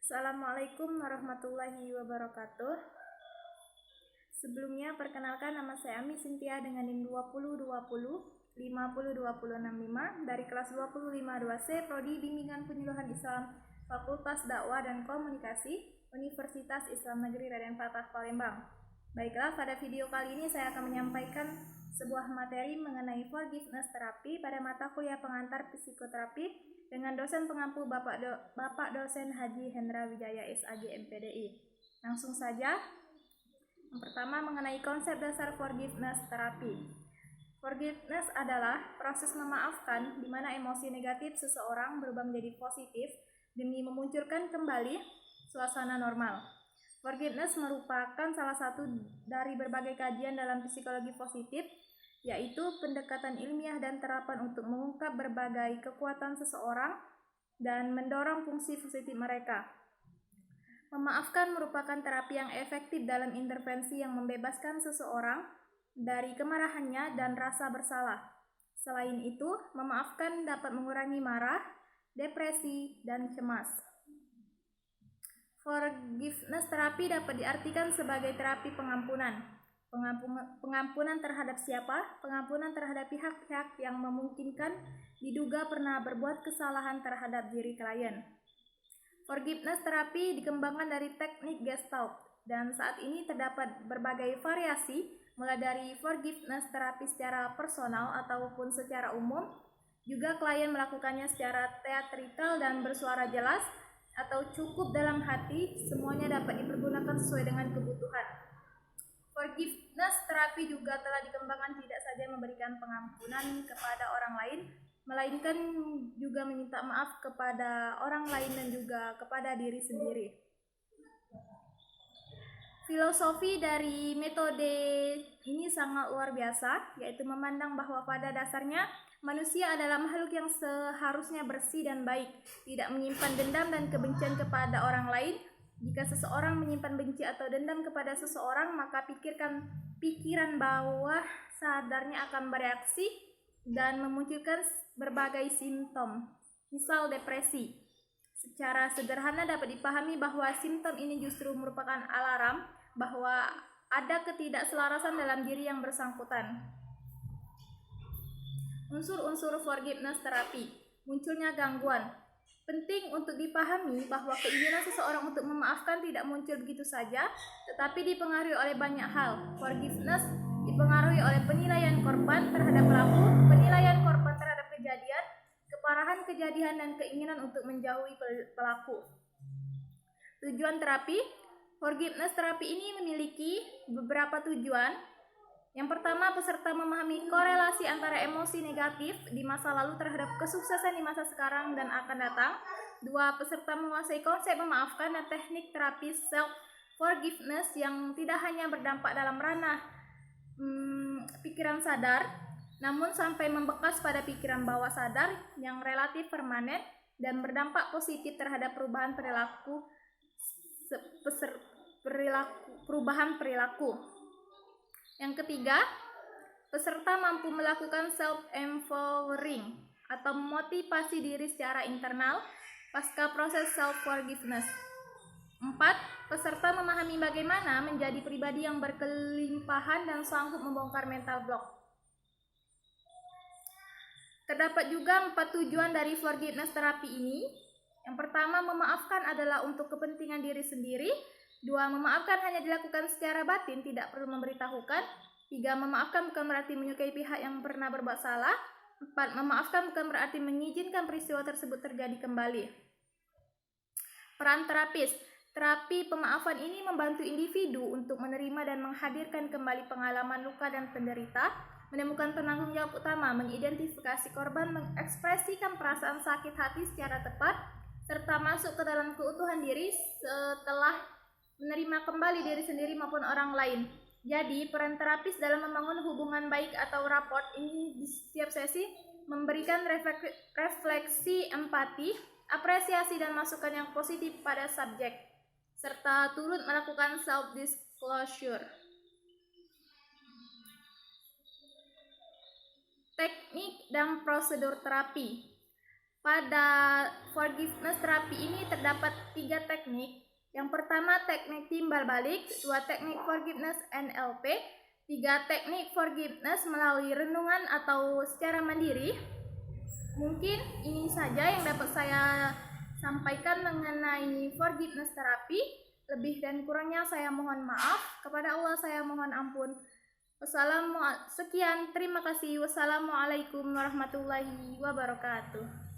Assalamualaikum warahmatullahi wabarakatuh. Sebelumnya perkenalkan, nama saya Ami Sintia dengan NIM 2020-502065 dari kelas 252C Prodi Bimbingan Penyuluhan Islam Fakultas Dakwah dan Komunikasi Universitas Islam Negeri Raden Fatah Palembang. Baiklah, pada video kali ini saya akan menyampaikan sebuah materi mengenai forgiveness terapi pada mata kuliah pengantar psikoterapi dengan dosen pengampu Bapak dosen Haji Hendra Wijaya SAG MPDI. Langsung saja. Yang pertama, mengenai konsep dasar forgiveness terapi. Forgiveness adalah proses memaafkan di mana emosi negatif seseorang berubah menjadi positif demi memunculkan kembali suasana normal. Forgiveness merupakan salah satu dari berbagai kajian dalam psikologi positif, yaitu pendekatan ilmiah dan terapan untuk mengungkap berbagai kekuatan seseorang dan mendorong fungsi positif mereka. Memaafkan merupakan terapi yang efektif dalam intervensi yang membebaskan seseorang dari kemarahannya dan rasa bersalah. Selain itu, memaafkan dapat mengurangi marah, depresi, dan cemas. Forgiveness terapi dapat diartikan sebagai terapi pengampunan. Pengampunan terhadap siapa? Pengampunan terhadap pihak-pihak yang memungkinkan diduga pernah berbuat kesalahan terhadap diri klien. Forgiveness terapi dikembangkan dari teknik Gestalt dan saat ini terdapat berbagai variasi, mulai dari forgiveness terapi secara personal ataupun secara umum. Juga klien melakukannya secara teatrikal dan bersuara jelas atau cukup dalam hati, semuanya dapat dipergunakan sesuai dengan kebutuhan. Forgiveness terapi juga telah dikembangkan tidak saja memberikan pengampunan kepada orang lain, melainkan juga meminta maaf kepada orang lain dan juga kepada diri sendiri. Filosofi dari metode ini sangat luar biasa, yaitu memandang bahwa pada dasarnya manusia adalah makhluk yang seharusnya bersih dan baik, tidak menyimpan dendam dan kebencian kepada orang lain. Jika seseorang menyimpan benci atau dendam kepada seseorang, maka pikiran bawah sadarnya akan bereaksi dan memunculkan berbagai simptom, misal depresi. Secara sederhana dapat dipahami bahwa simptom ini justru merupakan alarm bahwa ada ketidakselarasan dalam diri yang bersangkutan. Unsur-unsur forgiveness terapi. Munculnya gangguan. Penting untuk dipahami bahwa keinginan seseorang untuk memaafkan tidak muncul begitu saja, tetapi dipengaruhi oleh banyak hal. Forgiveness dipengaruhi oleh penilaian korban terhadap pelaku, penilaian korban terhadap kejadian, keparahan kejadian, dan keinginan untuk menjauhi pelaku. Tujuan terapi. Forgiveness terapi ini memiliki beberapa tujuan. Yang pertama, peserta memahami korelasi antara emosi negatif di masa lalu terhadap kesuksesan di masa sekarang dan akan datang. 2. Peserta menguasai konsep memaafkan dan teknik terapi self-forgiveness yang tidak hanya berdampak dalam ranah pikiran sadar, namun sampai membekas pada pikiran bawah sadar yang relatif permanen dan berdampak positif terhadap perubahan perilaku. Yang ketiga, peserta mampu melakukan self-empowering atau memotivasi diri secara internal pasca proses self-forgiveness. 4. Peserta memahami bagaimana menjadi pribadi yang berkelimpahan dan sanggup membongkar mental block. Terdapat juga 4 tujuan dari forgiveness terapi ini. Yang pertama, memaafkan adalah untuk kepentingan diri sendiri. 2. Memaafkan hanya dilakukan secara batin, tidak perlu memberitahukan. 3. Memaafkan bukan berarti menyukai pihak yang pernah berbuat salah. 4. Memaafkan bukan berarti mengizinkan peristiwa tersebut terjadi kembali. Peran terapis. Terapi pemaafan ini membantu individu untuk menerima dan menghadirkan kembali pengalaman luka dan penderita, menemukan penanggung jawab utama, mengidentifikasi korban, mengekspresikan perasaan sakit hati secara tepat, serta masuk ke dalam keutuhan diri setelah menerima kembali diri sendiri maupun orang lain. Jadi, peran terapis dalam membangun hubungan baik atau rapport ini di setiap sesi memberikan refleksi, empati, apresiasi, dan masukan yang positif pada subjek, serta turut melakukan self-disclosure. Teknik dan prosedur terapi. Pada forgiveness terapi ini terdapat 3 teknik. Yang pertama teknik timbal balik, 2 teknik forgiveness NLP, 3 teknik forgiveness melalui renungan atau secara mandiri. Mungkin ini saja yang dapat saya sampaikan mengenai forgiveness terapi. Lebih dan kurangnya saya mohon maaf. Kepada Allah saya mohon ampun. Sekian, terima kasih. Wassalamualaikum warahmatullahi wabarakatuh.